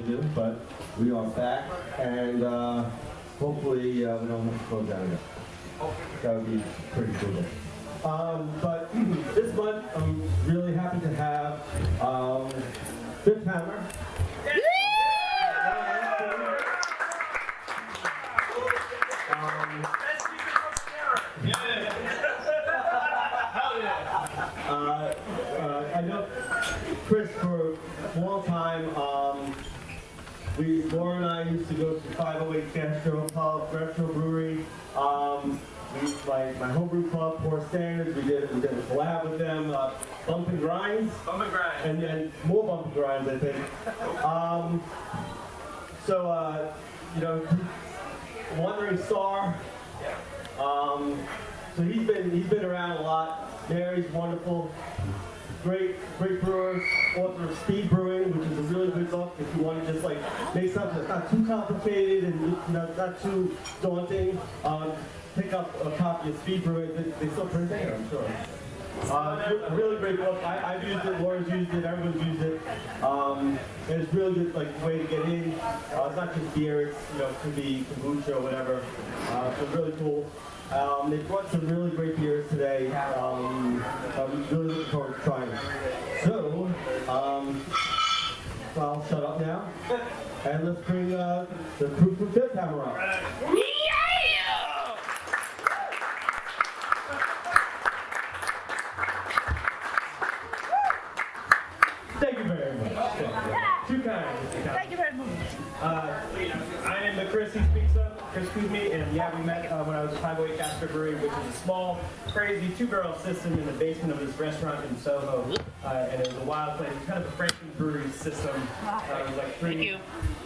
do, but we are back, and hopefully we don't have to close down again. That would be pretty cool. But this month, I'm really happy to have Fifth Hammer. I know Chris for a long time. Laura and I used to go to 508 Gastro Brewery. My homebrew club, Poor Standards, we did a collab with them, Bump and Grinds. Bump and Grind. And then more Bump and Grinds, I think. Wandering Star. So he's been around a lot. Mary's wonderful. Great brewers, author of Speed Brewing, which is a really good book if you want to just like make something that's not too complicated and not too daunting. Pick up a copy of Speed Brewing. They still print it, I'm sure. A really great book. I've used it, Laura's used it, everyone's used it. And it's really good way to get in. It's not just beer, it's it could be kombucha or whatever. So really cool. They brought some really great beers today. I'm really looking forward to trying them. So, I'll shut up now, and let's bring the crew from Fifth Hammer up. Thank you very much. Too kind. Thank you very much. I am the Chris he speaks of. Chris me, and yeah, we met when I was at 508 Gastro Brewery, which is a small, crazy two-barrel system in the basement of this restaurant in Soho. And it was a wild place. It was kind of a Franklin brewery system. It was like three. It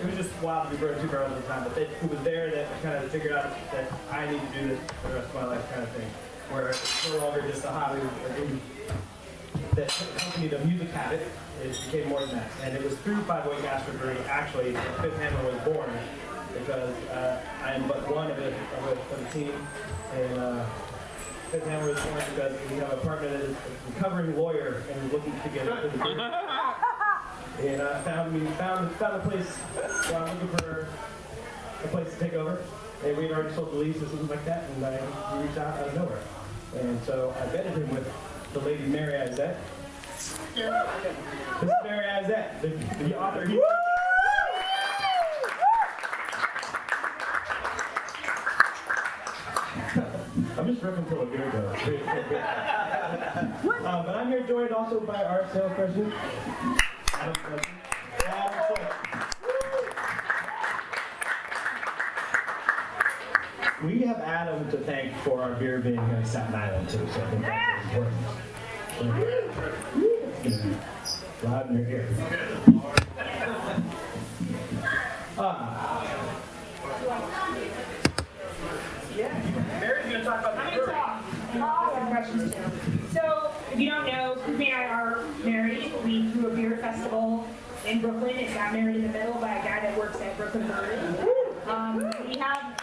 was just wild to be brewing 2 barrels at a time. But it was there that kind of figured out that I need to do this for the rest of my life, kind of thing. Where it's no longer just a hobby that accompanied a music habit. It became more than that. And it was through 508 Gastro Brewery, actually, that Fifth Hammer was born. Because I am but one of a team, and Fifth Hammer is born because we have a partner that is a recovering lawyer and is looking to get into the group. And found a place where I'm looking for a place to take over. And we had already sold the lease or something like that, and we reached out of nowhere. And so I vetted him with the lady Mary Izette. This is Mary Izette, the author. I'm just ripping till a beer goes. But I'm here joined also by our salesperson, Adam. We have Adam to thank for our beer being here in Staten Island too, so I think that's important. Loud in your ear. Mary's going to talk about the brewery. Awesome questions too. So, if you don't know, Coopy and I are married. We threw a beer festival in Brooklyn. It got married in the middle by a guy that works at Brooklyn Brewery. We have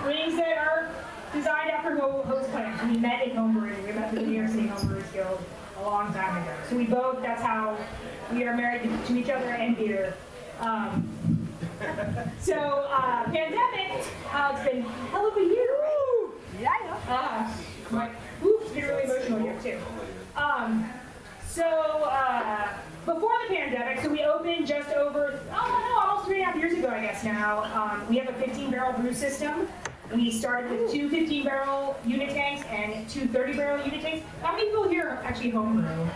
weddings that are designed after host plans. We met at home brewing. We met through the New York City Home Brewers Guild a long time ago. So we both, that's how we are married to each other and beer. Pandemic, it's been a hell of a year, right? Yeah, I know. It's been really emotional here too. Before the pandemic, so we opened just over, almost 3.5 years ago, I guess now. We have a 15-barrel brew system. We started with 2 15-barrel unit tanks and 2 30-barrel unit tanks. How many people here actually homebrew?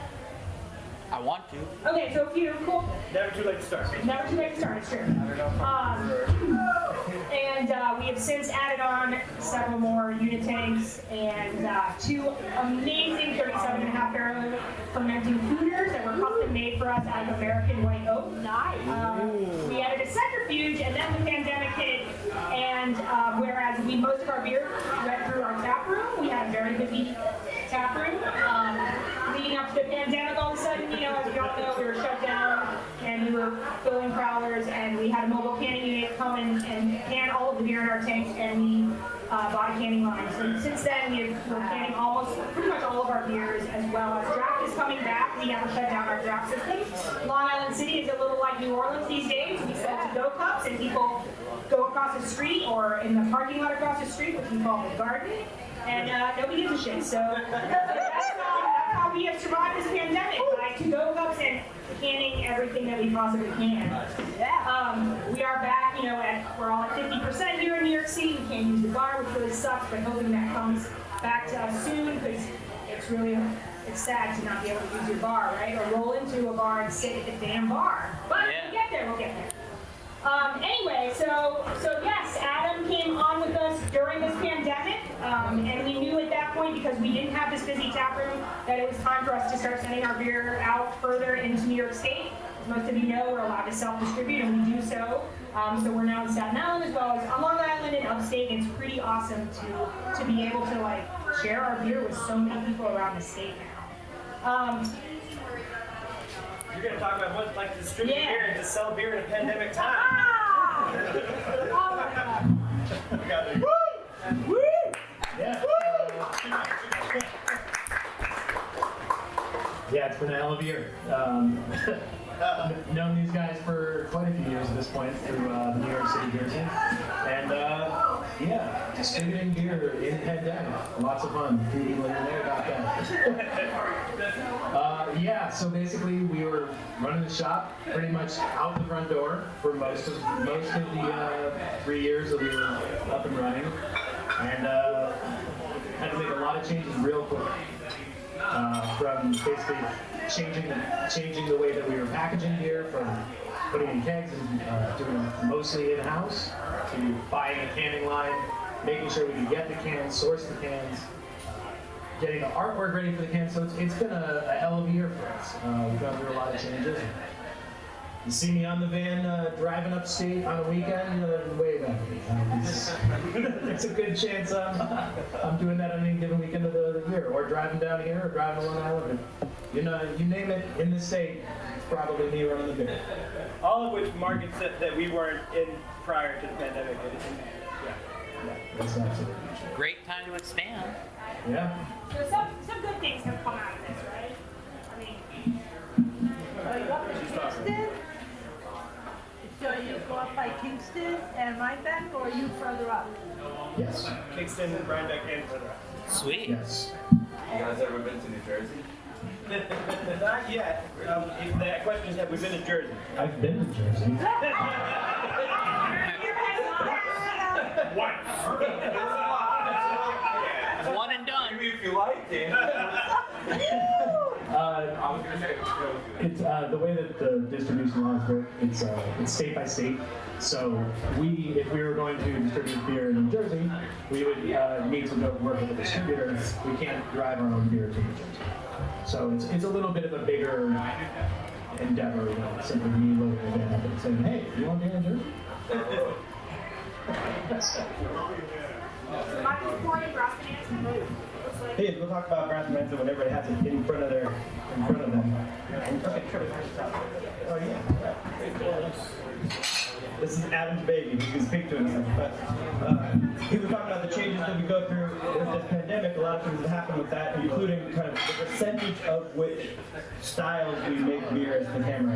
I want to. Okay, so a few, cool. Never too late to start. Never too late to start, it's true. We have since added on several more unit tanks and 2 amazing 37.5 barrel fermenting fooders that were custom made for us out of American white oak. Nice. We added a centrifuge, and then the pandemic hit, and whereas most of our beer went through our tap room, we had a very busy tap room. Leading up to the pandemic, all of a sudden, as we all know, we were shut down, and we were filling growlers, and we had a mobile canning unit come and can all of the beer in our tanks, and we bought a canning line. So since then, we're canning pretty much all of our beers, as well as draft is coming back. We never shut down our draft system. Long Island City is a little like New Orleans these days. We sell to people go across the street or in the parking lot across the street, which we call the garden, and nobody gives a shit. So that's how we have survived this pandemic, by to-go cups and canning everything that we possibly can. We are back, we're all at 50% here in New York City. We can't use the bar, which really sucks, but hoping that comes back to us soon, because it's sad to not be able to use your bar, right? Or roll into a bar and sit at the damn bar. But we'll get there. Anyway, so yes, Adam came on with us during this pandemic, and we knew at that point, because we didn't have this busy tap room, that it was time for us to start sending our beer out further into New York State. As most of you know, we're allowed to self-distribute, and we do so. So we're now in Staten Island as well as on Long Island and upstate, and it's pretty awesome to be able to share our beer with so many people around the state now. You're going to talk about what it's like to distribute beer and to sell beer in a pandemic time. Oh my God. Woo! Woo! Yeah. Yeah, it's been a hell of a year. Known these guys for quite a few years at this point through the New York City beer scene. And distributing beer in pandemic. Lots of fun. Few people in there about that. So basically we were running the shop pretty much out the front door for most of the 3 years that we were up and running. And had to make a lot of changes real quick. From basically changing the way that we were packaging beer, from putting in kegs and doing it mostly in-house, to buying a canning line, making sure we could get the cans, source the cans, getting the artwork ready for the cans. So it's been a hell of a year for us. We've gone through a lot of changes. You see me on the van driving upstate on a weekend, way back. There's a good chance I'm doing that on any given weekend of the year, or driving down here, or driving to Long Island. You name it in the state, it's probably me running the beer. All of which markets that we weren't in prior to the pandemic. That's absolutely true. Great time to expand. Yeah. So some good things have come out of this, right? I mean, Are you up in Kingston? So you go up by Kingston and Rhinebeck, or are you further up? Yes. Kingston, Rhinebeck, and further up. Sweet. Yes. You guys ever been to New Jersey? Not yet. If the question is, have we been to Jersey? I've been to Jersey. One and done. If you like it. I was gonna say it's the way that the distribution laws work. It's state by state. So if we were going to distribute beer in New Jersey, we would need to go work with a distributor. We can't drive our own beer to New Jersey. So it's a little bit of a bigger endeavor, simply me loading it up and saying, "Hey, you want beer in Jersey?" Michael's pouring grass bananas. Hey, we'll talk about Brass Mensa when everybody has it in front of them. Okay, sure. Oh yeah. This is Adam's baby. He can speak to himself. But he was talking about the changes that we go through with this pandemic. A lot of things that happen with that, including kind of the percentage of which styles we make beer as the Hammer.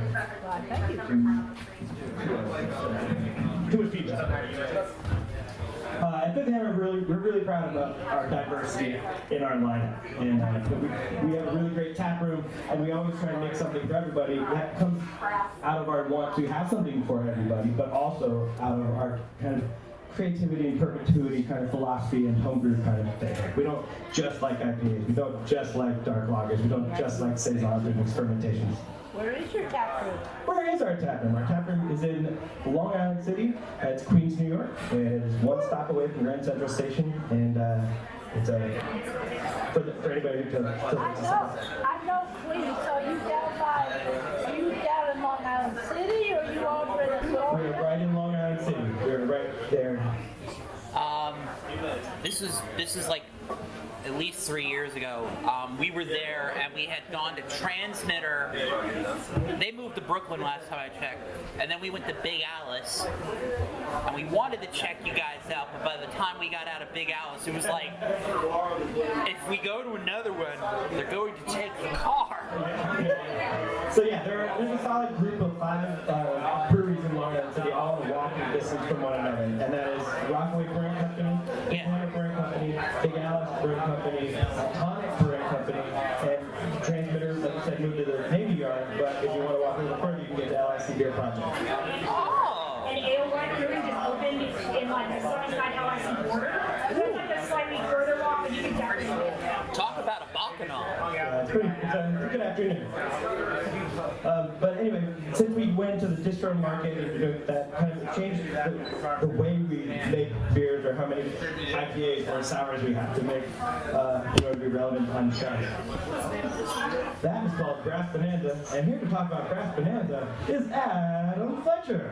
Thank you. Too much feedback. At Fifth Hammer, we're really proud of our diversity in our lineup. And we have a really great tap room, and we always try to make something for everybody. That comes out of our want to have something for everybody, but also out of our kind of creativity and perpetuity kind of philosophy and homebrew kind of thing. We don't just like IPAs. We don't just like dark lagers. We don't just like saisons and experimentations. Where is your tap room? Where is our tap room? Our tap room is in Long Island City. It's Queens, New York. It's one stop away from Grand Central Station, and it's for anybody to I know Queens. So are you down in Long Island City, or you over in Florida? We're right in Long Island City. We're right there. This is like at least 3 years ago. We were there and we had gone to Transmitter. They moved to Brooklyn last time I checked. And then we went to Big Alice. And we wanted to check you guys out, but by the time we got out of Big Alice, it was like, if we go to another one, they're going to take the car. So yeah, there's a solid group of 5 breweries in Long Island City, all in walking distance distance from one another, and that is Rockaway Brewing Company, Hammer Brewing Company, Big Alice Brewing Company, Tonic Brewing Company, and Transmitter, like I said, moved to the Navy Yard, but if you want to walk a little further, you can get to LIC Beer Project. Oh. And Ale Brewing just opened in like the Sunnyside LIC border. So it's like a slightly further walk, but you can definitely do it. Talk about a bacchanal. It's a good afternoon. But anyway, since we went to the distro market, that kind of changed the way we make beers or how many IPAs or sours we have to make in order to be relevant on the show. That is called Brass Bonanza, and here to talk about Brass Bonanza is Adam Fletcher.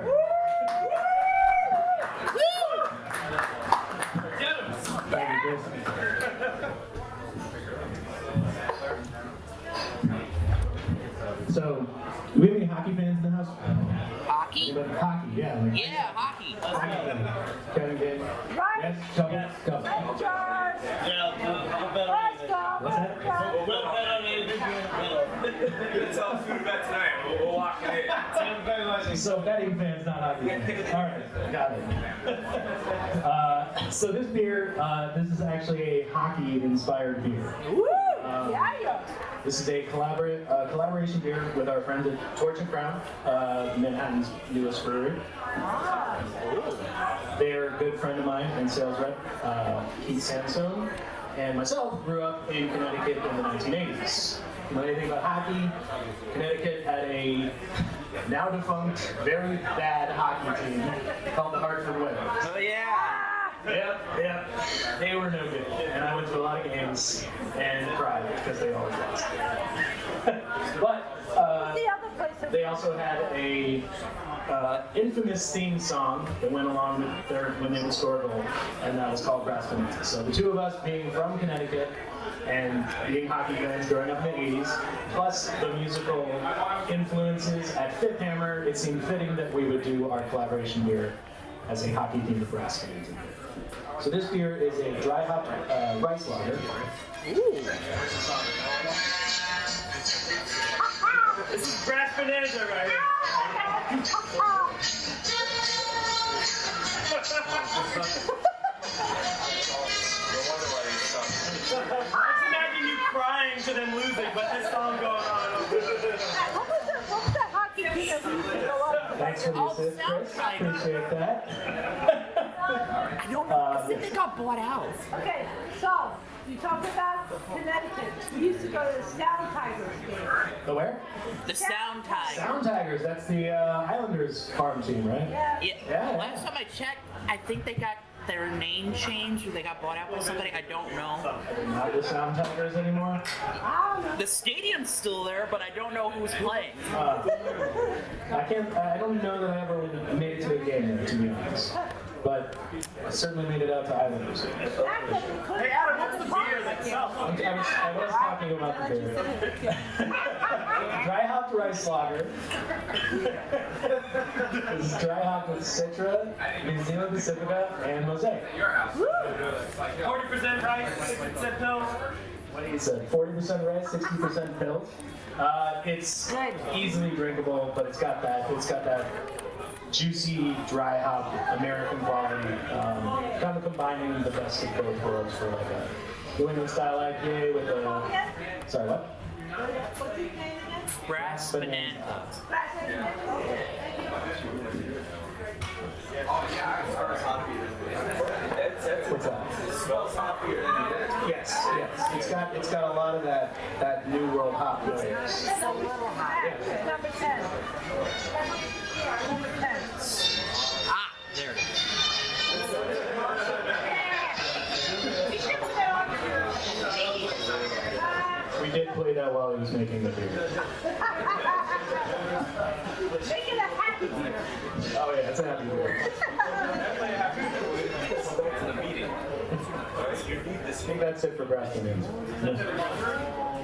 Thank you, Chris. So, do we have any hockey fans in the house? Hockey? Hockey, yeah. Like, Yeah, hockey. Kevin Gaines? Right? Yes, couple. Let's charge. Let's go. What's that? It's all food bet tonight. We'll walk it in. So betting fans, not hockey fans. All right, got it. So this beer, this is actually a hockey-inspired beer. Woo! Yeah. This is a collaboration beer with our friends at Torch and Crown, Manhattan's newest brewery. They're a good friend of mine and sales rep, Keith Sansone, and myself grew up in Connecticut in the 1980s. You know anything about hockey? Connecticut had a now defunct, very bad hockey team called the Hartford Whalers. Oh, yeah. Yep. They were no good. And I went to a lot of games and cried because they always lost. But The other place that they also had a infamous theme song that went along with their when they would score a goal, and that was called Brass Bonanza. So the two of us being from Connecticut and being hockey fans growing up in the 80s, plus the musical influences at Fifth Hammer, it seemed fitting that we would do our collaboration beer as a hockey-themed Brass Bonanza beer. So this beer is a dry hopped rice lager. This is Brass Bonanza right here. Let's imagine you crying to them losing, but this song going on. What was the hockey team that we used to go up? Thanks for the assist, Chris. Appreciate that. I don't know. I think they got bought out. Okay, so you talked about Connecticut. We used to go to the Sound Tigers game. The where? The Sound Tide. Sound Tigers. That's the Islanders farm team, right? Yeah. Yeah. Last time I checked, I think they got their name changed or they got bought out by somebody. I don't know. They're not the Sound Tigers anymore. I don't know. The stadium's still there, but I don't know who's playing. I don't know that I ever made it to a game there, to be honest. But I certainly made it out to Islanders. Hey Adam, what's the beer that sells? I was talking about the beer. Dry hopped rice lager. This is dry hopped with Citra, New Zealand Pacifica, and Mosaic. 40% rice, 60% pills. What he said, 40% rice, 60% pills. It's easily drinkable, but it's got that juicy, dry hop, American quality, kind of combining the best of both worlds for like a New England style IPA with a. Sorry, what? What's his name again? Brass Bonanza. What's that? Yes. It's got a lot of that New World hop flavors. It's a little hot. Number 10. Number 10. Ah, there it is. We did play that while he was making the beer. Make it a happy beer. Oh yeah, it's a happy beer. I think that's it for Brass Bonanza.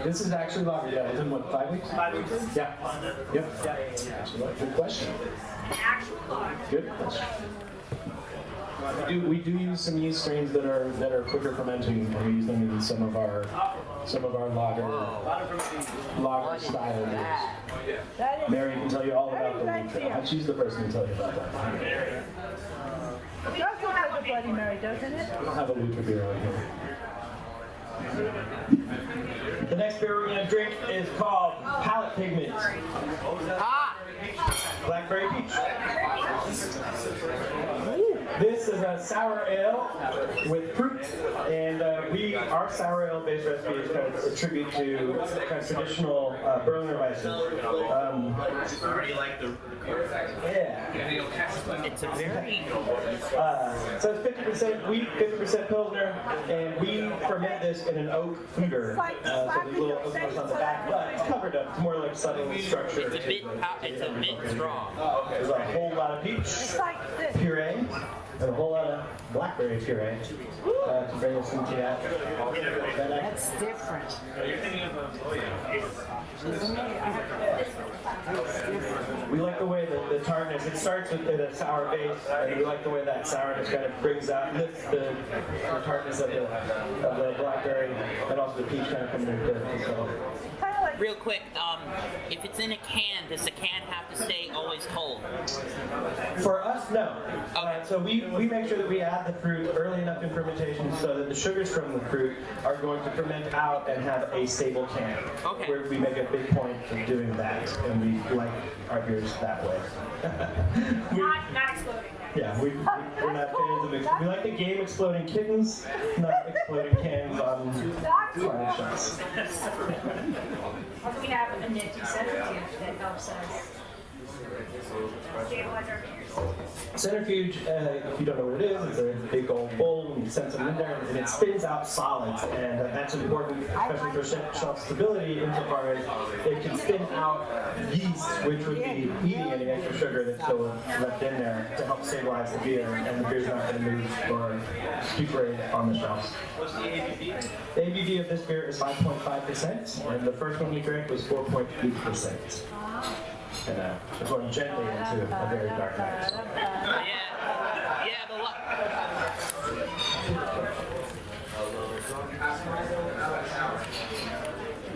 This is actually lager. Yeah, it's in what, 5 weeks? 5 weeks. Yeah. Yep. Actually, good question. Good question. We do use some yeast strains that are quicker fermenting, and we use them in some of our lager style beers. That is Mary can tell you all about the wheat trail. She's the person to tell you about that. It does look like a Bloody Mary, doesn't it? We don't have a Luther beer on here. The next beer we're going to drink is called Palate Pigment. Blackberry peach. This is a sour ale with fruit, and our sour ale based recipe is kind of a tribute to kind of traditional Berliner Weissen. Yeah. It's a very So it's 50% wheat, 50% Pilsner, and we ferment this in an oak foeder. So there's little oak notes on the back, but it's covered up. It's more like subtle structure. it's a bit strong. There's a whole lot of peach It's like this. puree and a whole lot of blackberry puree to bring us into that. That's different. We like the way that the tartness, it starts with a sour base, and we like the way that sourness kind of brings out, lifts the tartness of the blackberry, and also the peach kind of coming into it. So. Kind of like Real quick, if it's in a can, does the can have to stay always cold? For us, no. So we make sure that we add the fruit early enough in fermentation so that the sugars from the fruit are going to ferment out and have a stable can. Okay. Where we make a big point of doing that, and we like our beers that way. Not exploding. Yeah, we're not fans of it. We like the game Exploding Kittens, not exploding cans on fire shots. Also, we have a nifty centrifuge that helps us stabilize our beers. Centrifuge, if you don't know what it is, it's a big old bowl, and you send something in there, and it spins out solids, and that's important, especially for shelf stability, insofar as it can spin out yeast, which would be eating any extra sugar that's still left in there to help stabilize the beer, and the beer's not going to move or recuperate on the shelves. What's the ABV? The ABV of this beer is 5.5%, and the first one we drank was 4.8%. And we're going gently into a very dark night. Yeah,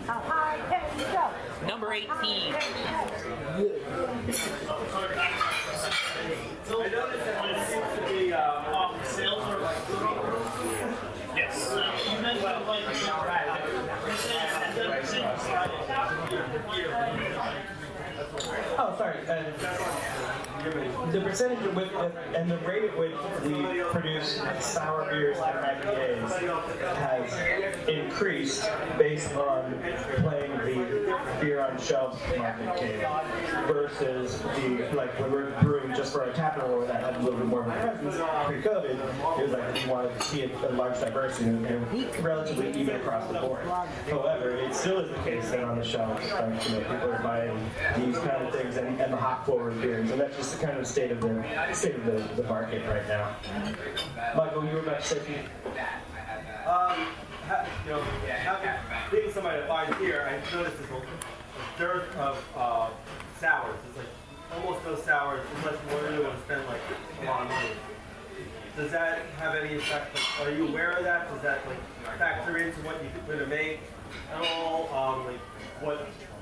how high can you go? number 18. I noticed that it seems to be off sales are like yes. You mentioned like Oh, sorry. The percentage of which and the rate at which we produce sour beers and IPAs has increased based on playing the beer on shelves market game versus the like when we're brewing just for our tap room where that had a little bit more of a presence pre-COVID. It was like we wanted to see a large diversity and relatively even across the board. However, it still is the case that on the shelves, people are buying these kind of things and the hop forward beers, and that's just the kind of state of the market right now. Michael, you were about to say something? Being somebody that buys beer, I noticed there's a dearth of sours. It's like almost no sours unless you really want to spend like a lot of money. Does that have any effect? Like, are you aware of that? Does that like factor into what you're going to make at all? Like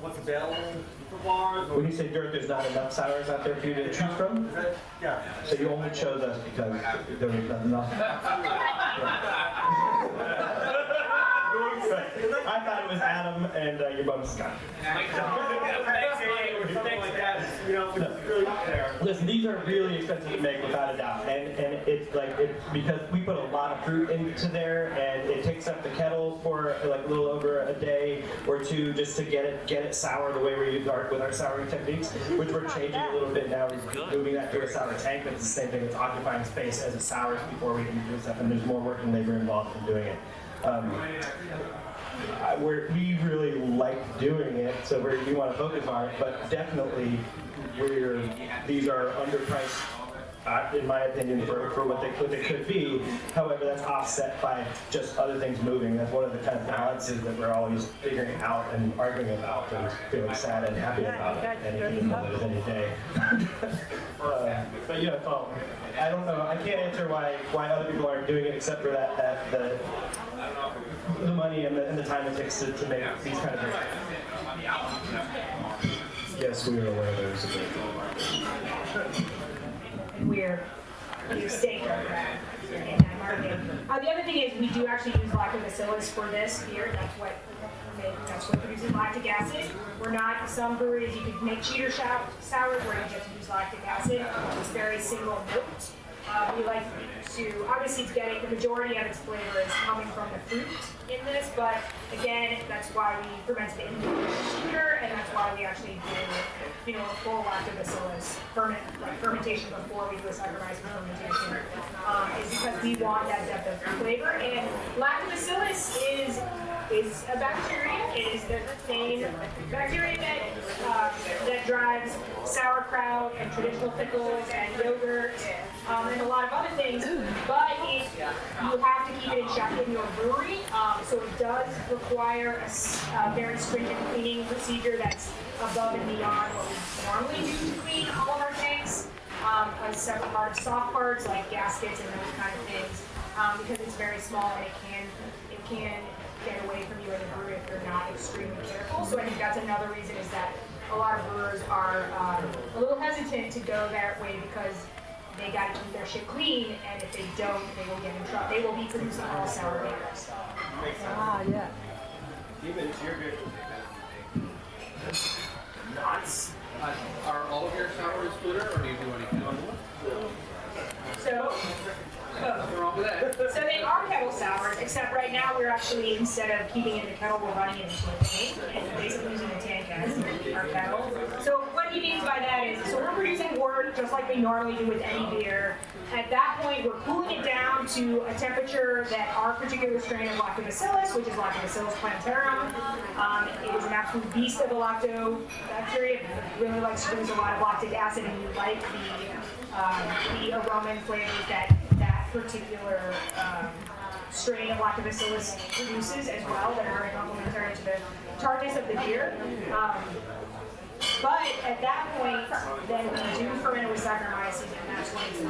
what's available for bars? Or When you say dirt, there's not enough sours out there for you to choose from? is that, yeah. So you only chose us because there was not enough. I thought it was Adam and your buddy Scott. Listen, these are really expensive to make without a doubt, and it's like because we put a lot of fruit into there, and it takes up the kettle for like a little over a day or two just to get it sour the way we use with our souring techniques, which we're changing a little bit now. We're moving that to a sour tank, but it's the same thing. It's occupying space as it sours before we can do stuff, and there's more work and labor involved in doing it. We really like doing it, so we want to focus on it, but definitely these are underpriced, in my opinion, for what they could be. However, that's offset by just other things moving. That's one of the kind of balances that we're always figuring out and arguing about and feeling sad and happy about it, and even though there's any day. But it's all, I don't know, I can't answer why other people aren't doing it except for the money and the time it takes to make these kind of things. Yes, we are aware there's a bit. We're do steak or crab in that market. The other thing is we do actually use lactobacillus for this beer. That's what produces lactic acid. We're not, some breweries you could make cheater sours where you just use lactic acid. It's very single note. We like to, obviously it's getting, the majority of its flavor is coming from the fruit in this, but again, that's why we ferment it in the cheater, and that's why we actually do, a full lactobacillus fermentation before we do a Saccharomyces fermentation, is because we want that depth of flavor. And lactobacillus is a bacteria. It is the same bacteria that drives sauerkraut and traditional pickles and yogurt and a lot of other things. But you have to keep it in check in your brewery. So it does require a very stringent cleaning procedure that's above and beyond what we normally do to clean all of our tanks. A separate part of soft parts like gaskets and those kind of things, because it's very small and it can get away from you in the brewery if you're not extremely careful. So I think that's another reason is that a lot of brewers are a little hesitant to go that way because they got to keep their shit clean, and if they don't, they will get in trouble. They will be producing all sour beers. Yeah. Even it's your beer. Nuts. Are all of your sours bitter, or do you do anything on them? So, Nothing wrong with that. so they are kettle sours, except right now we're actually, instead of keeping it in the kettle, we're running it into a tank, and basically using the tank as our kettle. So what he means by that is, so we're producing wort just like we normally do with any beer. At that point, we're cooling it down to a temperature that our particular strain of lactobacillus, which is Lactobacillus plantarum, it is an absolute beast of a lactobacteria. It really likes to produce a lot of lactic acid, and we like the aroma and flavors that particular strain of lactobacillus produces as well, that are very complementary to the tartness of the beer. But at that point, then we do ferment it with Saccharomyces, and that's when it's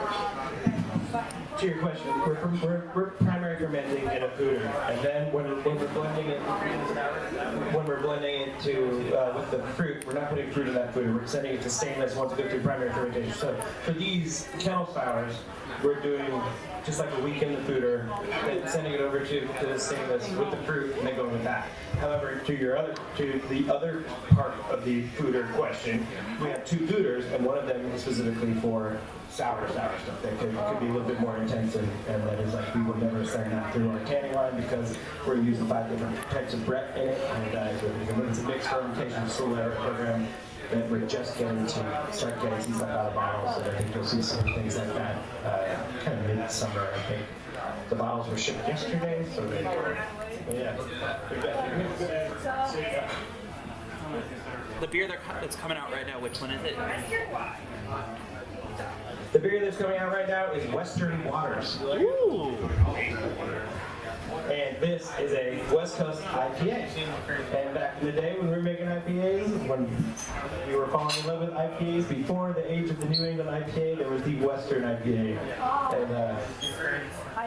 To your question, we're primary fermenting in a foeder, and then when we're blending it with the fruit, we're not putting fruit in that foeder. We're sending it to stainless once it goes through primary fermentation. So for these kettle sours, we're doing just like a week in the foeder, then sending it over to the stainless with the fruit, and then going with that. However, to the other part of the foeder question, we have two foeders, and one of them is specifically for sour stuff that could be a little bit more intense, and that is like we will never send that through our canning line because we're using 5 different types of Brett in it, and it's a mixed fermentation distillate program that we're just getting to start getting some stuff out of bottles, and I think you'll see some things like that kind of mid-summer. I think the bottles were shipped yesterday, so The beer that's coming out right now, which one is it? The beer that's coming out right now is Western Waters. Ooh. And this is a West Coast IPA. And back in the day when we were making IPAs, when we were falling in love with IPAs, before the age of the New England IPA, there was the Western IPA. And,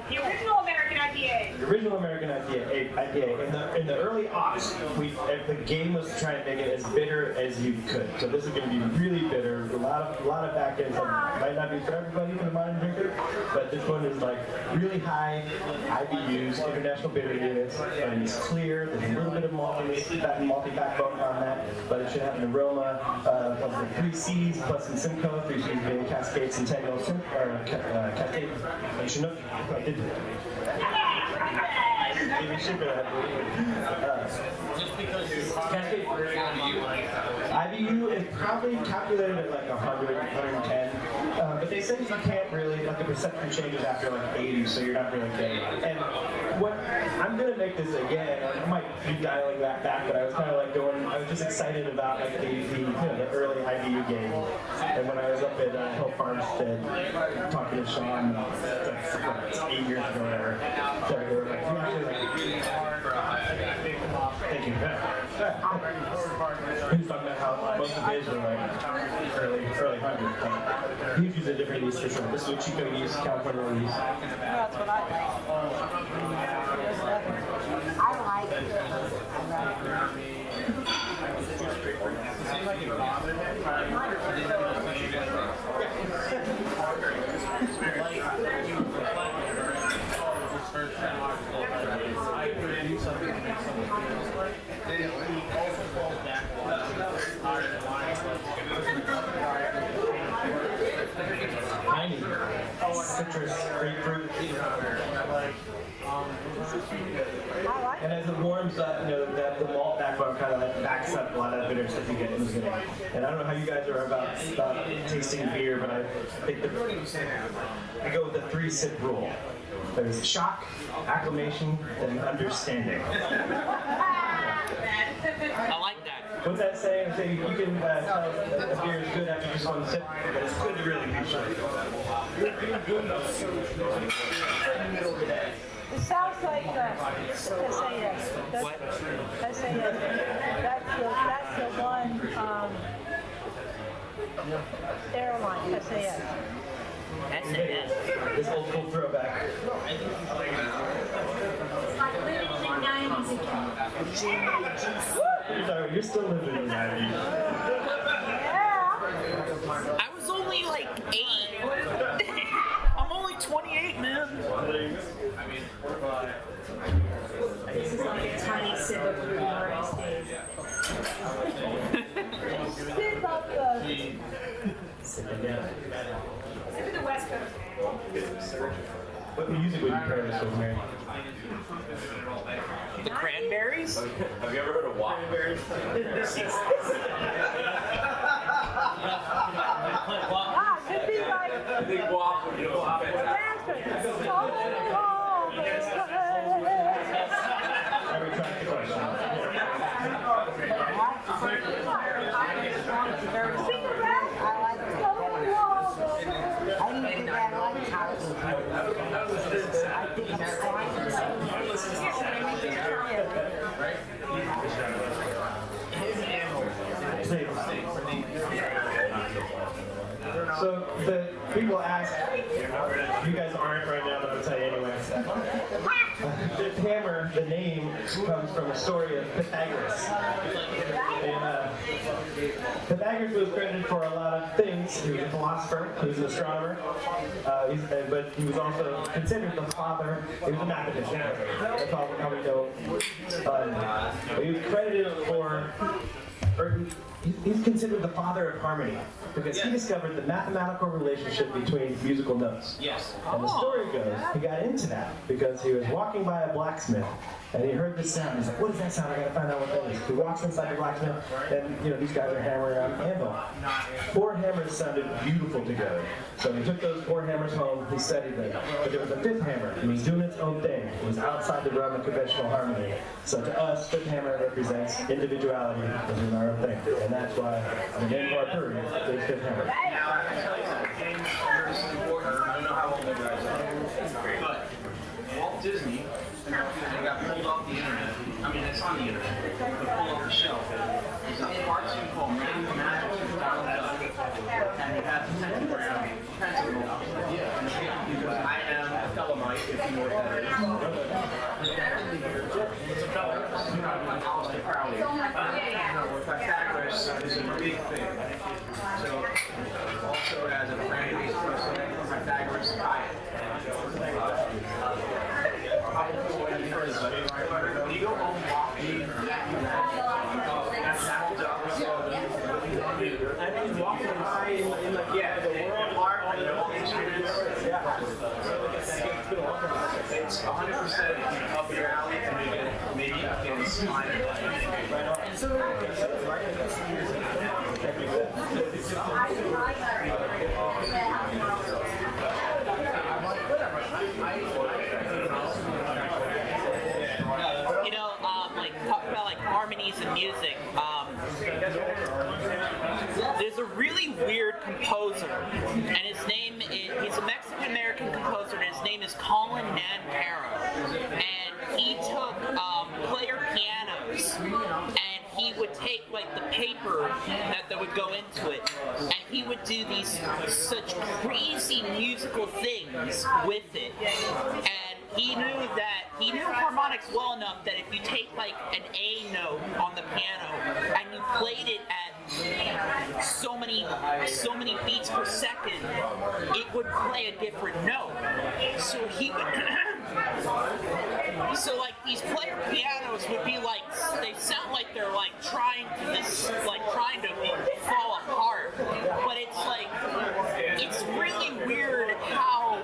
the original American IPA. the original American IPA. In the early aughts, the game was to try and make it as bitter as you could. So this is going to be really bitter. A lot of back ends might not be for everybody, for the modern drinker, but this one is like really high IBUs, international bitter units, and it's clear. There's a little bit of malty backbone on that, but it should have an aroma of the 3 C's plus some Simcoe, 3 C's being Cascade, Centennial, Cascade, and Chinook. I did even shipper that. Just because you're Cascade IBU is probably calculated at like 100, 110, but they say you can't really, like the perception changes after like 80, so you're not really getting it. And what I'm gonna make this again, I might be dialing that back, but I was kind of like I was just excited about like the early IBU game. And when I was up at Hill Farmstead talking to Sean, like 8 years ago, whatever, so they were like, you actually like. Thank you. He was talking about how most of his were like early hundreds. He uses a different yeast for sure. This is a Chico yeast, California yeast. That's what I like it. citrus, grapefruit. I like And as it warms up, the malt backbone kind of like backs up a lot of the bitter stuff you get in the beginning. And I don't know how you guys are about tasting beer, but I think I go with the 3-sip rule. There's shock, acclimation, and understanding. I like that. What's that saying? Say you can tell if a beer is good after just one sip, but it's good to really be sure. It sounds like SAS. What? SAS. That's the one airline, SAS. That's it. This old school throwback. You're still living in the 90s. Yeah. I was only like 8. I'm only 28, man. This is like a tiny sip of Ruby Morris days. Sip up the... Sip of the West Coast. What music would you pair this with, Mary? The Cranberries? Have you ever heard of WAP? Ah, could be like... I think WAP would be fantastic. I retract the question. So the people ask, you guys aren't right now, but I'll tell you anyway. The hammer, the name, comes from a story of Pythagoras. And Pythagoras was credited for a lot of things. He was a philosopher, he was an astronomer, but he was also considered the father. He was a mathematician. That's how we know. He was credited for, he's considered the father of harmony because he discovered the mathematical relationship between musical notes. Yes. And the story goes, he got into that because he was walking by a blacksmith and he heard this sound. He's like, what is that sound? I gotta find out what that is. He walks inside the blacksmith and these guys are hammering on an anvil. 4 hammers sounded beautiful together. So he took those 4 hammers home, he studied them. But there was a 5th hammer, and he was doing its own thing. It was outside the realm of conventional harmony. So to us, 5th hammer represents individuality within our own thing. And that's why the name of our brewery is 5th Hammer. I don't know how old you guys are, but Walt Disney, they got pulled off the internet. I mean, it's on the internet. They pulled off the shelf. There's a cartoon called Making Magic with Donald Duck, and it has a pentagram pencil. I am a Thelemite, if you know what that is. It's a Pythagoras is a big thing. So, also as a friend, Pythagoras diet. When you go home walking, I mean, walking by in like, yeah, the world art, and all these students, it's 100% up your alley, and maybe you can find it. Talk about like harmonies in music. There's a really weird composer, and his name he's a Mexican-American composer, and his name is Colin Nancaro. And he took player pianos, and he would take like the paper that would go into it, and he would do these such crazy musical things with it. And he knew harmonics well enough that if you take like an A note on the piano and you played it at so many beats per second, it would play a different note. So he would so like these player pianos would be like, they sound like they're like trying to fall apart, but it's like, it's really weird how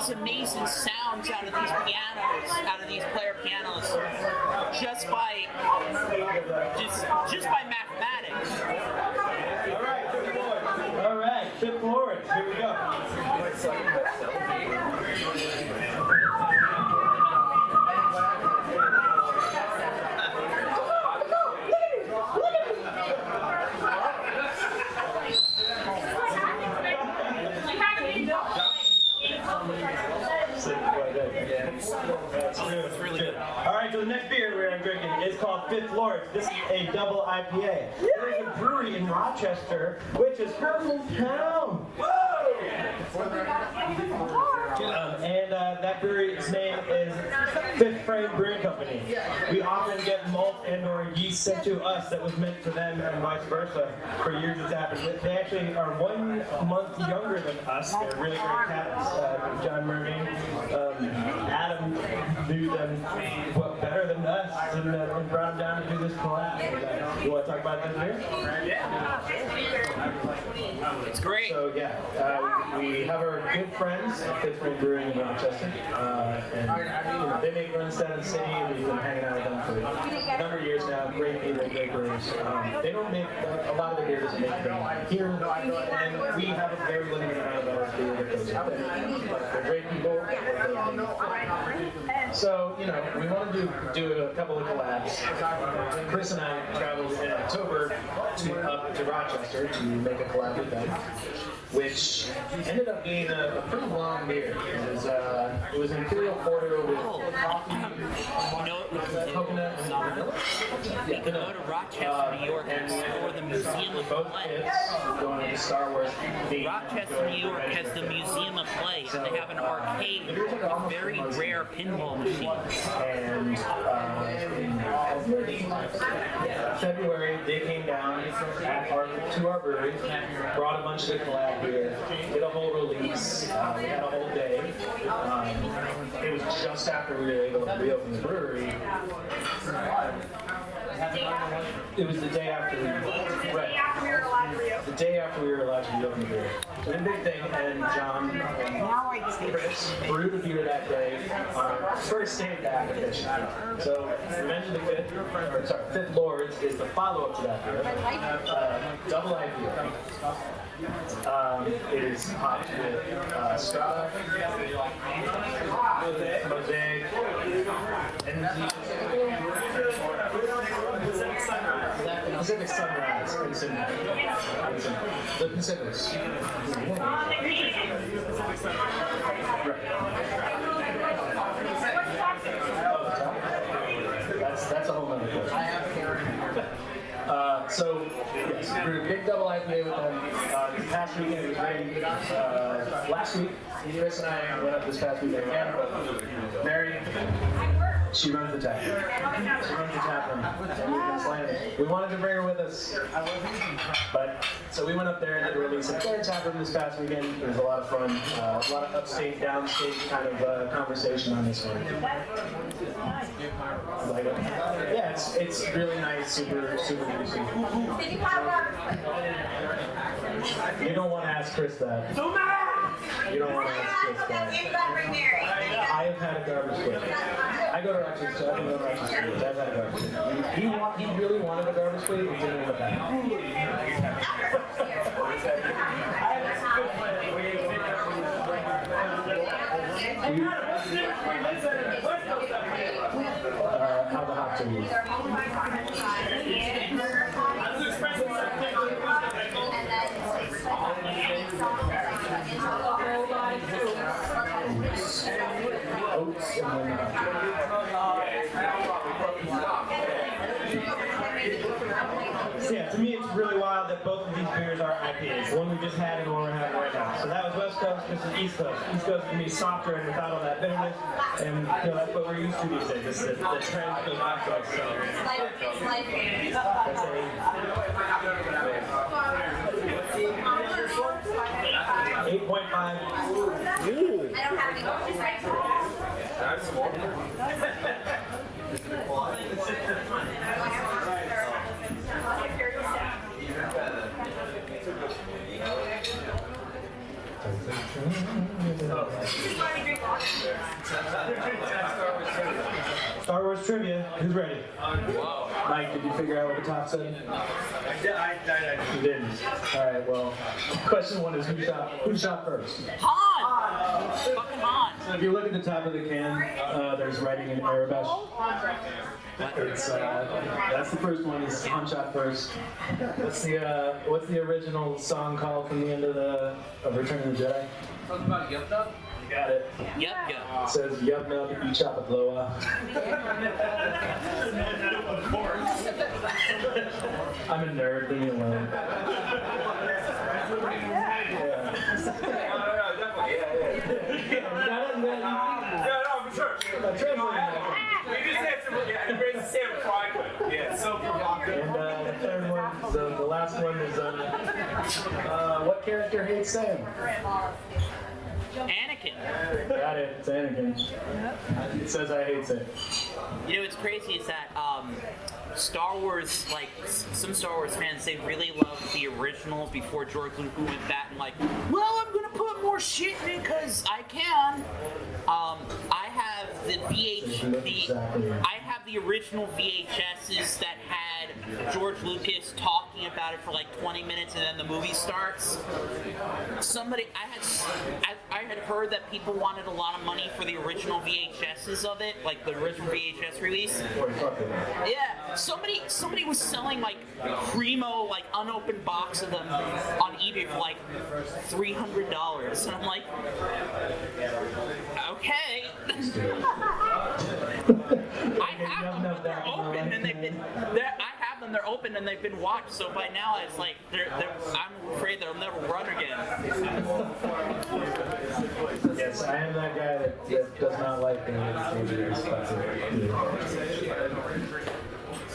these amazing sounds out of these pianos, out of these player pianos, just by mathematics. All right, Fifth Lawrence, here we go. It's really good. All right, so the next beer we're drinking is called Fifth Lawrence. This is a double IPA. There's a brewery in Rochester, which is her hometown. That brewery's name is Fifth Frame Brewing Company. We often get malt and/or yeast sent to us that was meant for them, and vice versa. For years it's happened. They actually are 1 month younger than us. They're really great cats. John Murray, Adam knew them better than us, and brought them down to do this collab. You want to talk about that beer? It's great. So yeah, we have our good friends at Fifth Frame Brewing in Rochester, and they make runs down in the city. We've been hanging out with them for a number of years now. Great people, great brewers. They don't make a lot of the beer doesn't make them here, and we have a very limited amount of our beer that goes out there. But they're great people. So we want to do a couple of collabs. Chris and I traveled in October up to Rochester to make a collab with them, which ended up being a pretty long beer. It was an Imperial Porter with coffee, coconut, and vanilla. We can go to Rochester, New York, and explore the Museum of Play. Going to Star Wars. Rochester, New York has the Museum of Play, and they have an arcade with very rare pinball machines. And in February, they came down to our brewery, brought a bunch of the collab beer, did a whole release. We had a whole day. It was just after we were able to reopen the brewery. It was the day after we were allowed to reopen the brewery. So the big thing, and John and Chris brewed a beer that day on our first day back at Richmond. So we mentioned Fifth Lords is the follow-up to that beer. Double IPA. It is hopped with Strata, Mosaic, Pacific Sunrise, the Pacifics. That's a whole other question. So, yes, we were a big double IPA with them. This past weekend it was great. Last week, Chris and I went up this past weekend again, but Mary, she runs the tap room. We wanted to bring her with us, but so we went up there and did a release at their tap room this past weekend. It was a lot of fun, a lot of upstate, downstate kind of conversation on this one. Yeah, it's really nice, super juicy. You don't want to ask Chris that. You don't want to ask Chris that. I have had a garbage plate. I go to Rochester. I've had a garbage plate. He really wanted a garbage plate. He didn't end up having how the hot to use. Oats and then So yeah, to me it's really wild that both of these beers are IPAs. The one we just had and the one we're having right now. So that was West Coast, this is East Coast. East Coast can be softer and without all that bitterness. And that's what we're used to these days. The trend goes back to us. So that's a 8.5. Ooh. I don't have any questions right now. Star Wars trivia. Who's ready? Mike, did you figure out what the top said? I You didn't. All right. Well, question one is who shot first? Han! Fucking Han! So if you look at the top of the can, there's writing in Arabic. It's that's the first one. Is Han shot first? What's the original song called from the end of Return of the Jedi? Talking about Yup Yup? You got it. Yep, It says Yub Nub, eat chop a blow up. Of course. I'm a nerd. Leave me alone. And the third one, the last one is what character hates Sam? Anakin. Got it. It's Anakin. It says I hate Sam. You know what's crazy is that Star Wars, like some Star Wars fans, they really love the originals before George Lucas went back and like, well, I'm gonna put more shit in because I can. I have I have the original VHSs that had George Lucas talking about it for like 20 minutes and then the movie starts. I had heard that people wanted a lot of money for the original VHSs of it, like the original VHS release. Yeah, somebody was selling like primo, like unopened box of them on eBay for like $300, and I'm like, okay. I have them, but they're open, and they're open and they've been watched. So by now, it's like I'm afraid they'll never run again. Yes, I am that guy that does not like being expensive.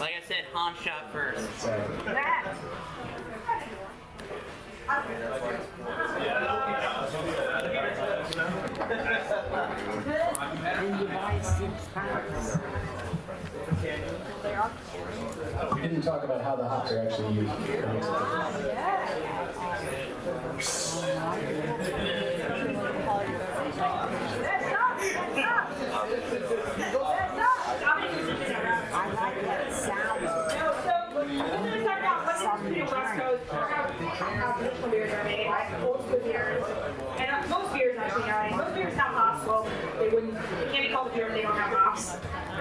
Like I said, Han shot first. And you buy 6 pounds. We didn't talk about how the hops are actually used. I like that sound. We're talk about what's happening in the West Coast, or how traditional beers are made, like old school beers, and most beers actually nowadays. Most beers have hops. Well, they can't be called a beer if they don't have hops.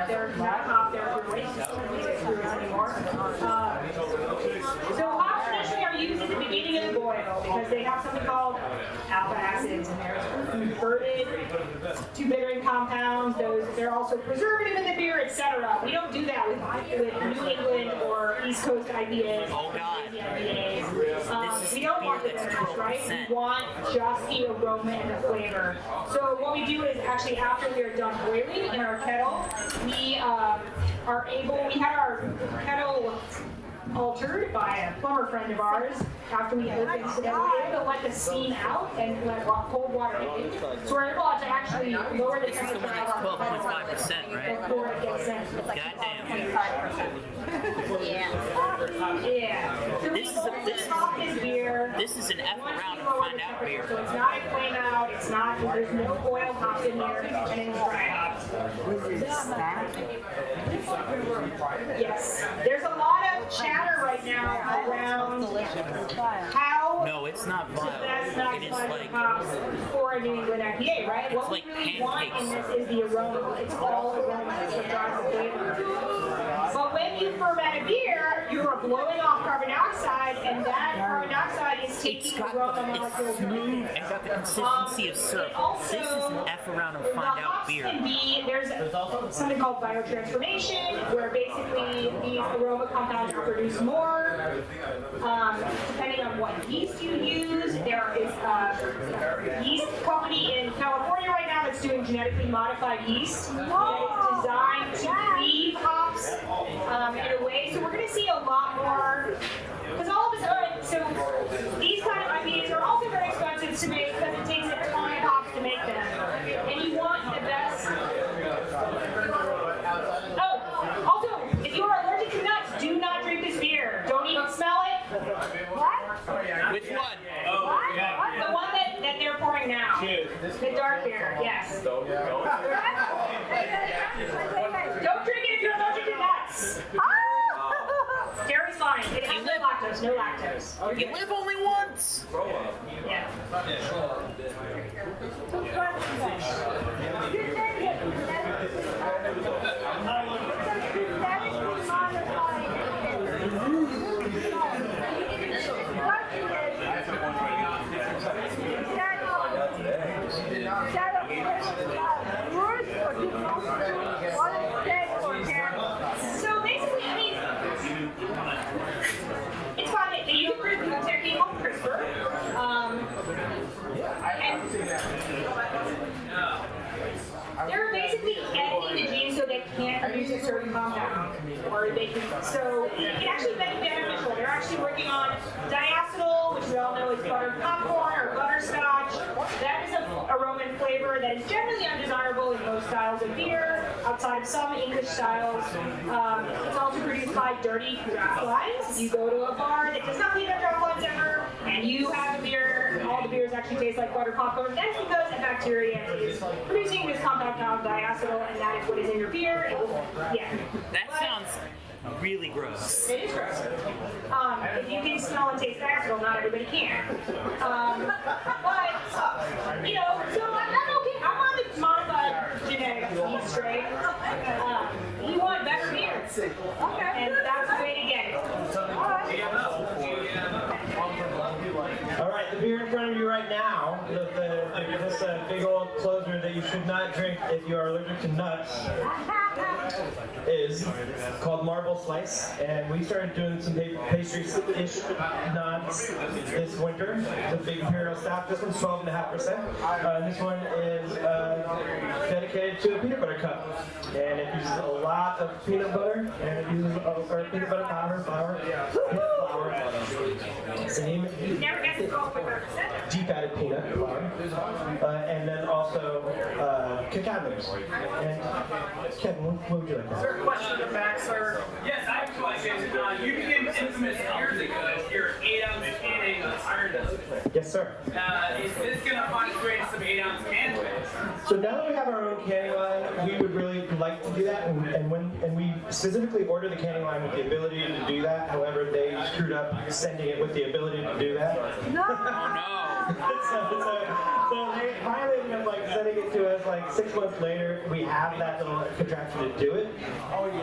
They're not hop, they're breweries anymore. So hops traditionally are used at the beginning of the boil because they have something called alpha acids, and there's converted to bittering compounds. They're also preservative in the beer, etc. We don't do that with New England or East Coast IPAs. Oh God. We don't want the bitterness, right? We want just the aroma and the flavor. So what we do is actually after we are done boiling in our kettle, we had our kettle altered by a plumber friend of ours after we opened, so that we're able to let the steam out and let cold water in. So we're able to actually lower the temperature of our kettle 12.5%, right? before it gets in. Goddamn. 25%. Yeah. So This is a- we stop this beer. This is an F Once round we to lower find the out temperature, beer. so it's not a flame out, it's not, there's no boiled hops in here, and it's dry hops. Yes. There's a lot of chatter right now around how No, it's not to vile. best It is maximize like the hops for a New England IPA, right? What we like really want in pancakes. this is the aroma. It's all aroma. It's what drives the flavor. But when you ferment a beer, you are blowing off carbon dioxide, and that carbon dioxide is it's taking got aroma it's molecules. smooth and got the consistency of syrup. This is an F around to The find out hops beer. can be, there's something called biotransformation, where basically these aroma compounds are produced more. Depending on what yeast you use, there is a yeast company in California right now that's doing genetically modified yeast that is designed to cleave hops in a way. So we're going to see a lot more, because all of us, so these kind of IPAs are also very expensive to make because it takes a ton of hops to make them. And you want the best. Oh, also, if you are allergic to nuts, do not drink this beer. Don't even smell it. What? Which one? The one that they're pouring now. The dark beer, yes. Don't drink it if you're allergic to nuts. Dairy's fine. It has no lactose, no lactose. You live only once. Yeah. So basically, I mean, it's fine. They use a technique called CRISPR. And they're basically editing the genes so they can't produce a certain compound, or they can. So it can actually be beneficial. They're actually working on diacetyl, which we all know is buttered popcorn or butterscotch. That is a Roman flavor that is generally undesirable in most styles of beer, outside of some English styles. It's also produced by dirty draft lines. You go to a bar that does not clean up draft lines ever, and you have a beer. All the beers actually taste like buttered popcorn. That's because a bacteria is producing this compound called diacetyl, and that is what is in your beer. Yeah. That sounds really gross. It is gross. If you can smell and taste diacetyl, not everybody can. But, you know, so I'm okay. I'm on the modified genetic yeast strain. You want better beer. Okay. And that's the way to get it. All right, the beer in front of you right now, this big old closer that you should not drink if you are allergic to nuts, is called Marble Slice, and we started doing some pastry-ish nods this winter. The big imperial stout. This one's 12.5%. This one is dedicated to a peanut butter cup, and it uses a lot of peanut butter, and it uses peanut butter powder, flour, same Never gets to go with her. deep added peanut flour, and then also cacao nibs. And Kevin, what would you like? Is there a question in the back, sir? Yes, I have a question. You became infamous years ago for your 8-ounce canning of iron dust. Yes, sir. Is this going to find its way to some 8-ounce cans? So now that we have our own canning line, we would really like to do that, and we specifically ordered the canning line with the ability to do that. However, they screwed up sending it with the ability to do that. So they finally ended up like sending it to us like 6 months later. We have that little contraption to do it,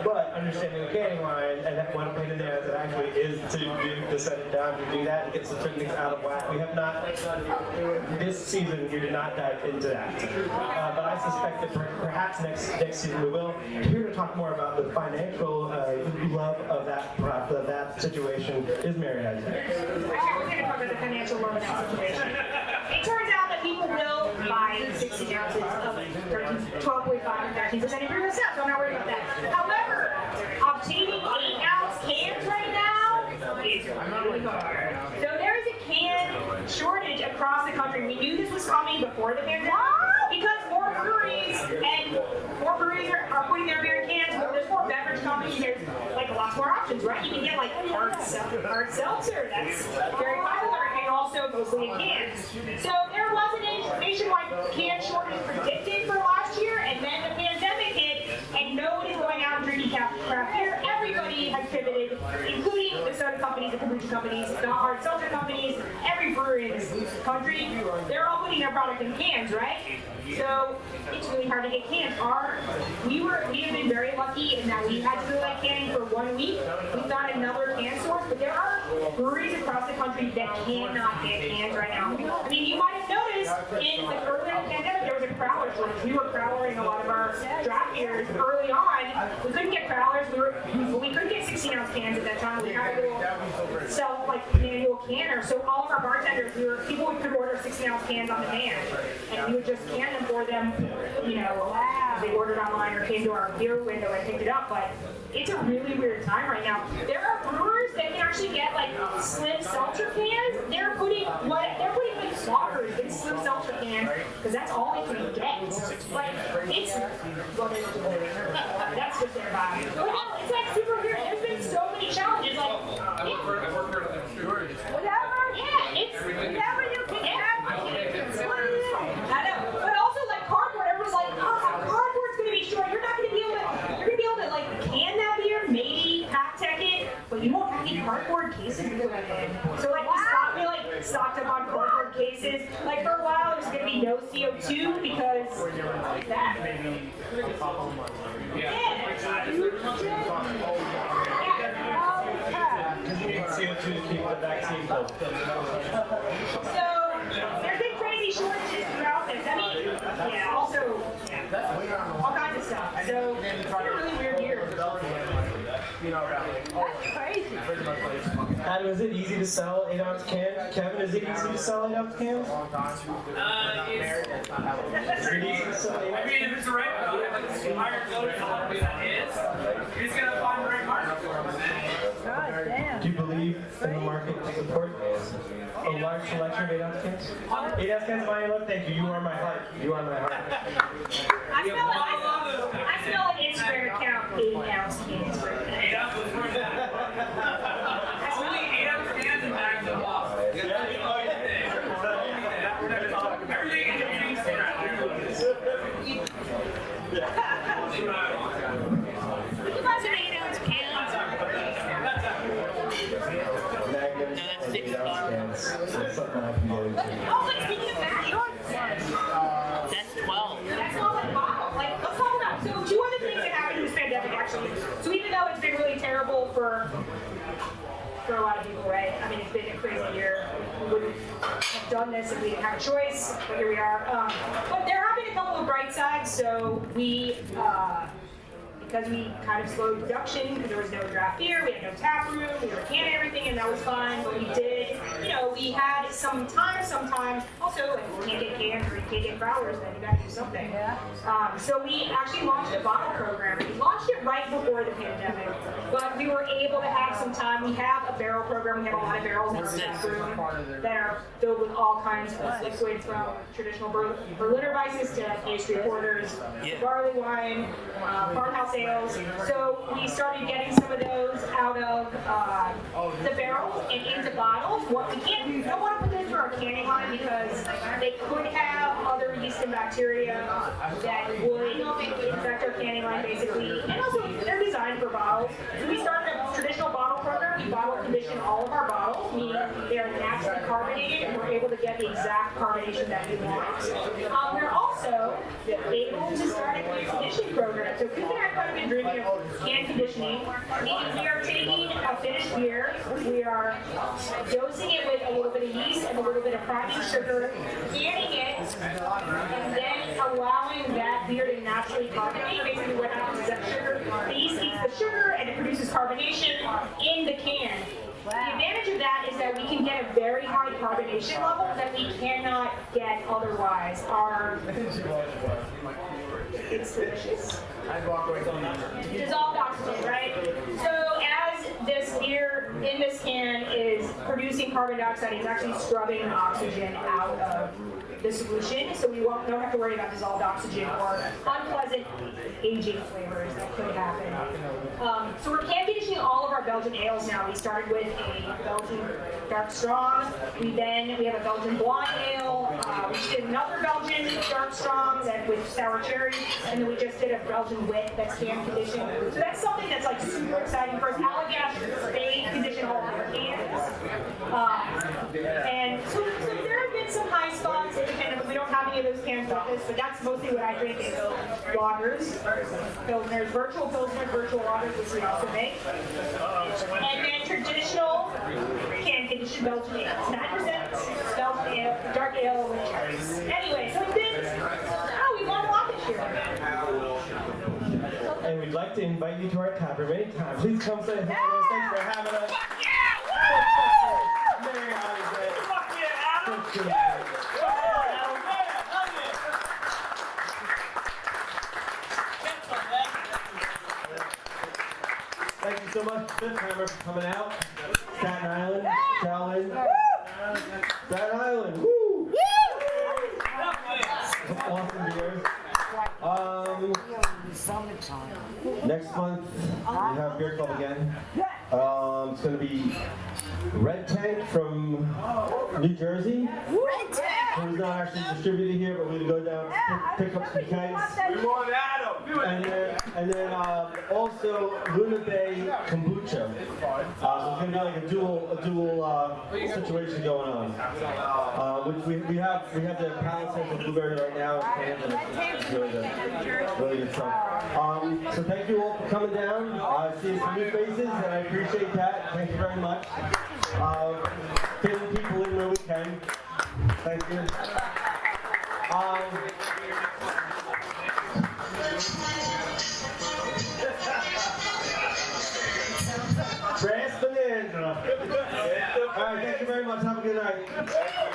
but understanding the canning line and that one pain in the ass it actually is to send it down to do that and get some certain things out of whack. We have not, this season we did not dive into that. But I suspect that perhaps next season we will. Here to talk more about the financial love of that situation is Mary Isaac. We're going to cover the financial love of that situation. It turns out that people will buy 16 ounces of 12.5 and 13% imperial stout, so I'm not worried about that. However, obtaining 8-ounce cans right now is really hard. So there is a can shortage across the country. We knew this was coming before the pandemic because more breweries are putting their beer in cans. There's more beverage companies. There's like lots more options, right? You can get like hard seltzer. That's very popular and also mostly in cans. So there was a nationwide can shortage predicted for last year, and then the pandemic hit, and nobody's going out and drinking craft beer. Everybody has pivoted, including the soda companies, the kombucha companies, the hard seltzer companies, every brewery in this country. They're all putting their product in cans, right? So it's really hard to get cans. We have been very lucky in that we had to delay canning for 1 week. We found another can source, but there are breweries across the country that cannot get cans right now. I mean, you might have noticed in the early pandemic there was a crowler shortage. We were crowlering a lot of our draft beers early on. We couldn't get crowlers. We couldn't get 16-ounce cans at that time. We had a little manual canner. So all of our bartenders, people could order 16-ounce cans on demand, and we would just can them for them. You know, they ordered online or came to our beer window and picked it up. But it's a really weird time right now. There are brewers that can actually get like slim seltzer cans. They're putting like slaughters in slim seltzer cans because that's all they can get. Like it's that's just their vibe. But no, it's like super weird. There's been so many challenges. Like whatever. Yeah, it's whatever you can have. no CO2 because that. CO2 to keep the vaccine cold. So there's been crazy shortages throughout this. I mean, yeah, also, yeah, all kinds of stuff. So it's been a really weird year. That's crazy. Adam, is it easy to sell 8-ounce cans? Kevin, is it easy to sell 8-ounce cans? Is it easy to sell 8-ounce I mean, if it's the right code, if it's higher code, it's 100% is, you're just gonna find the right market for it. God damn. Do you believe in the market to support a large selection of 8-ounce cans? 8-ounce cans, my love, thank you. You are my heart. You are my heart. I smell an Instagram account 8-ounce cans right now. 8 ounces for that. Only 8 ounce cans and bags of water. Everything in between scratch. That's an 8-ounce can. Magnums and 8-ounce cans. That's something I can get into. Oh, but speaking of that, That's 12. that's not like wow. Like, let's talk about. So, two other things that happened in this pandemic, actually. So, even though it's been really terrible for a lot of people, right? I mean, it's been a crazy year. We wouldn't have done this if we didn't have a choice, but here we are. But there have been a couple of bright sides. So, we, because we kind of slowed production, because there was no draft beer, we had no tap room, we were canning everything, and that was fun. But we did, we had some time sometimes. Also, if you can't get cans or you can't get growlers, then you got to do something. So we actually launched a bottle program. We launched it right before the pandemic, but we were able to have some time. We have a barrel program. We have a lot of barrels in our tap room that are filled with all kinds of liquid, from traditional Berliner Weisses to pastry porters, barley wine, farmhouse ales. So we started getting some of those out of the barrels and into bottles. We don't want to put them through our canning line because they could have other yeast and bacteria that would infect our canning line, basically. And also, they're designed for bottles. So we started a traditional bottle program. We bottle condition all of our bottles, meaning they are naturally carbonated, and we're able to get the exact carbonation that we want. We're also able to start a can conditioning program. So Coop and I have kind of been dreaming of can conditioning, meaning we are taking a finished beer, we are dosing it with a little bit of yeast and a little bit of priming sugar, canning it, and then allowing that beer to naturally carbonate. Basically what happens is that the yeast eats the sugar and it produces carbonation in the can. The advantage of that is that we can get a very high carbonation level that we cannot get otherwise. It's delicious. Dissolved oxygen, right? So as this beer in this can is producing carbon dioxide, it's actually scrubbing the oxygen out of the solution, so we don't have to worry about dissolved oxygen or unpleasant aging flavors that could happen. So we're can conditioning all of our Belgian ales now. We started with a Belgian dark strong. We have a Belgian blonde ale. We just did another Belgian dark strong with sour cherry, and then we just did a Belgian wit that's can conditioned. So that's something that's like super exciting for us. Allagash, they condition all of our cans. And so there have been some high spots in the pandemic. We don't have any of those cans with us, but that's mostly what I drink is lagers, pilsners, virtual lagers, which we also make. And then traditional can conditioned Belgian ale. It's 9% Belgian ale, dark ale with cherries. Anyway, so we've won a lot this year. And we'd like to invite you to our tap room anytime. Please come say hi to us. Thanks for having us. Merry holidays. Fuck yeah, Adam! Thank you. Thank you so much, Hammer, for coming out. Staten Island, Shaolin. Staten Island, woo! Awesome beers. Next month, we have Beer Club again. It's going to be Red Tank from New Jersey. Red Tank! who's not actually distributed here, but we're gonna go down pick up some kegs. We want Adam. And then also Luna Bay kombucha. So it's gonna be like a dual situation going on. Which we have the Palisades of blueberry right now. And it's really good. Really good stuff. So thank you all for coming down. Seeing some new faces, and I appreciate that. Thank you very much. Getting people in where we can. Thank you. Brass Bonanza. All right, thank you very much. Have a good night.